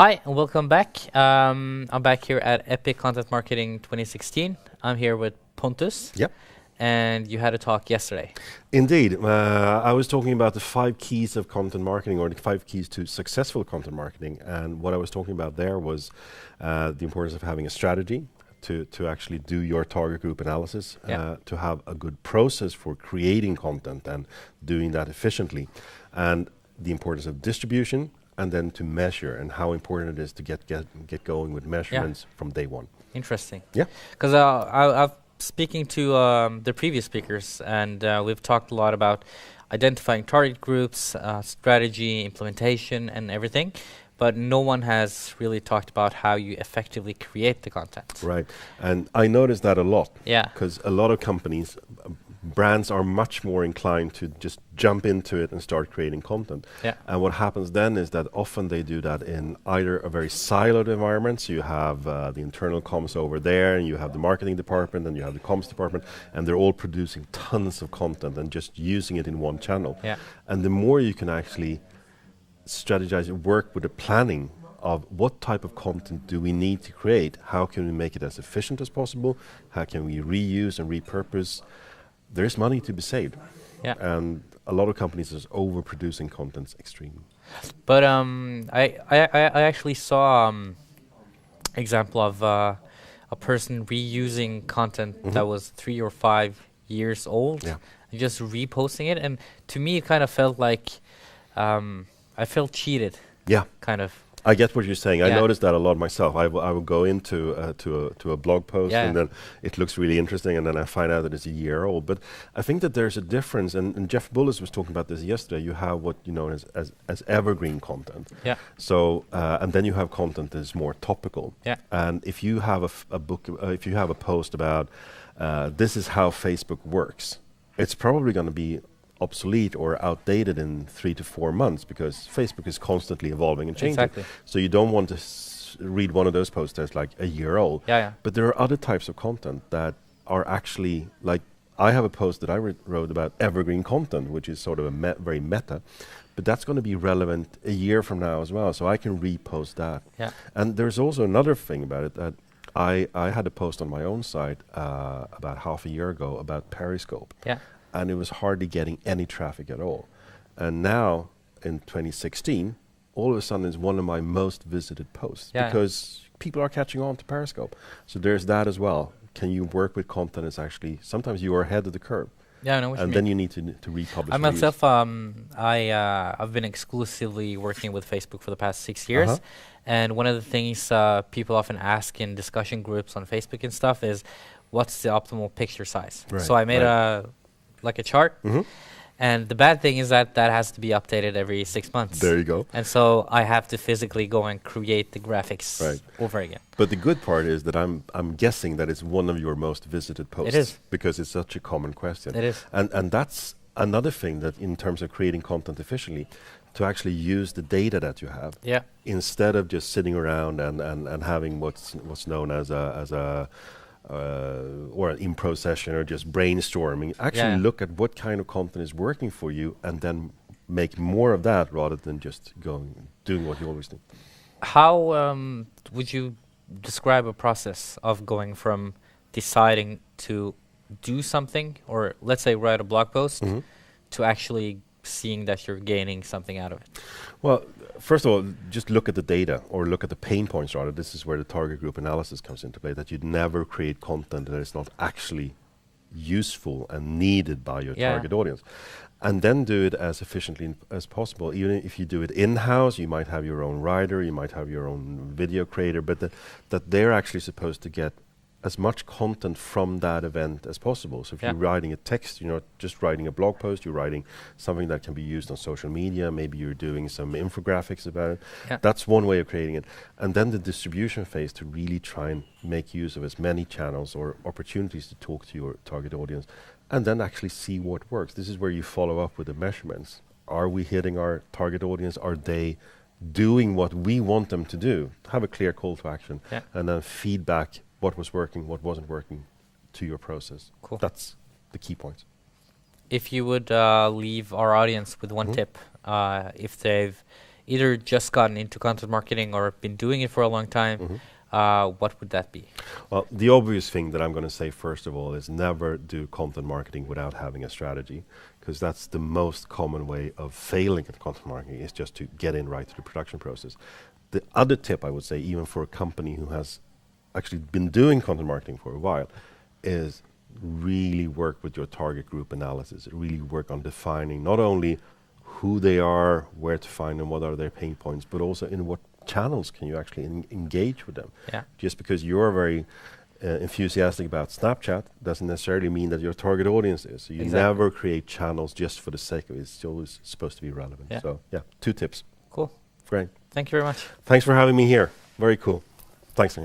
Hi, and welcome back. I'm back here at Epic Content Marketing 2016. I'm here with Pontus. Yep. And you had a talk yesterday. Indeed. I was talking about the 5 keys of content marketing, or the 5 keys to successful content marketing. And what I was talking about there was the importance of having a strategy to actually do your target group analysis, to have a good process for creating content and doing that efficiently, and the importance of distribution, and then to measure, and how important it is to get going with measurements from day one. Interesting. Yeah. Because I've speaking to the previous speakers, and we've talked a lot about identifying target groups, strategy, implementation, and everything. But no one has really talked about how you effectively create the content. Right. And I noticed that a lot. Yeah. Because a lot of companies, brands are much more inclined to just jump into it and start creating content. Yeah. And what happens then is that often they do that in either a very siloed environment. So you have the internal comms over there, and you have the marketing department, and you have the comms department, and they're all producing tons of content and just using it in one channel. Yeah. And the more you can actually strategize and work with the planning of what type of content do we need to create, how can we make it as efficient as possible, how can we reuse and repurpose, there's money to be saved. Yeah. And a lot of companies is overproducing contents extremely. But I actually saw example of a person reusing content that was 3 or 5 years old, and just reposting it, and to me it kind of felt like I felt cheated. Yeah, kind of. I get what you're saying. Yeah. I noticed that a lot myself. I will go into to a blog post, and then it looks really interesting, and then I find out that it's a year old. But I think that there's a difference, and Jeff Bullis was talking about this yesterday. You have what you know as evergreen content. Yeah. So and then you have content that is more topical. Yeah. And if you have a book, if you have a post about this is how Facebook works, it's probably going to be obsolete or outdated in 3 to 4 months, because Facebook is constantly evolving and changing. Exactly. So you don't want to read one of those posts that's like a year old. Yeah. But there are other types of content that are actually, like, I have a post that I wrote about evergreen content, which is sort of a very meta, but that's going to be relevant a year from now as well. So I can repost that. Yeah. And there's also another thing about it that I had a post on my own site about half a year ago about Periscope. Yeah. And it was hardly getting any traffic at all. And now, in 2016, all of a sudden it's one of my most visited posts, because people are catching on to Periscope. So there's that as well. Can you work with content that's actually, sometimes you are ahead of the curve. Yeah, I know what you mean. And then you need to republish. I myself, I've been exclusively working with Facebook for the past 6 years. And one of the things people often ask in discussion groups on Facebook and stuff is, what's the optimal picture size? Right. So I made a chart, and the bad thing is that has to be updated every 6 months. There you go. And so I have to physically go and create the graphics over again. But the good part is that I'm guessing that it's one of your most visited posts. It is, because it's such a common question. It is. And that's another thing, that in terms of creating content efficiently, to actually use the data that you have, instead of just sitting around and having what's known as a or an improv session, or just brainstorming. Actually look at what kind of content is working for you, and then make more of that, rather than just doing what you always do. How would you describe a process of going from deciding to do something, or let's say write a blog post, to actually seeing that you're gaining something out of it? Well, first of all, just look at the data, or look at the pain points rather. This is where the target group analysis comes into play, that you'd never create content that is not actually useful and needed by your target audience. And then do it as efficiently as possible. Even if you do it in-house, you might have your own writer, you might have your own video creator, but that they're actually supposed to get as much content from that event as possible. So if you're writing a text, you're not just writing a blog post, you're writing something that can be used on social media, maybe you're doing some infographics about it. That's one way of creating it. And then the distribution phase, to really try and make use of as many channels or opportunities to talk to your target audience, and then actually see what works. This is where you follow up with the measurements. Are we hitting our target audience? Are they doing what we want them to do? Have a clear call to action, and then feedback what was working, what wasn't working to your process. Cool. That's the key points. If you would leave our audience with one tip, if they've either just gotten into content marketing or been doing it for a long time, what would that be? Well, the obvious thing that I'm going to say first of all is never do content marketing without having a strategy, because that's the most common way of failing at content marketing, is just to get in right to the production process. The other tip I would say, even for a company who has actually been doing content marketing for a while, is really work with your target group analysis. Really work on defining not only who they are, where to find them, what are their pain points, but also in what channels can you actually engage with them. Yeah. Just because you're very enthusiastic about Snapchat doesn't necessarily mean that your target audience is. So you never create channels just for the sake of it. It's always supposed to be relevant. Yeah. So yeah, 2 tips. Cool. Great. Thank you very much. Thanks for having me here. Very cool. Thanks.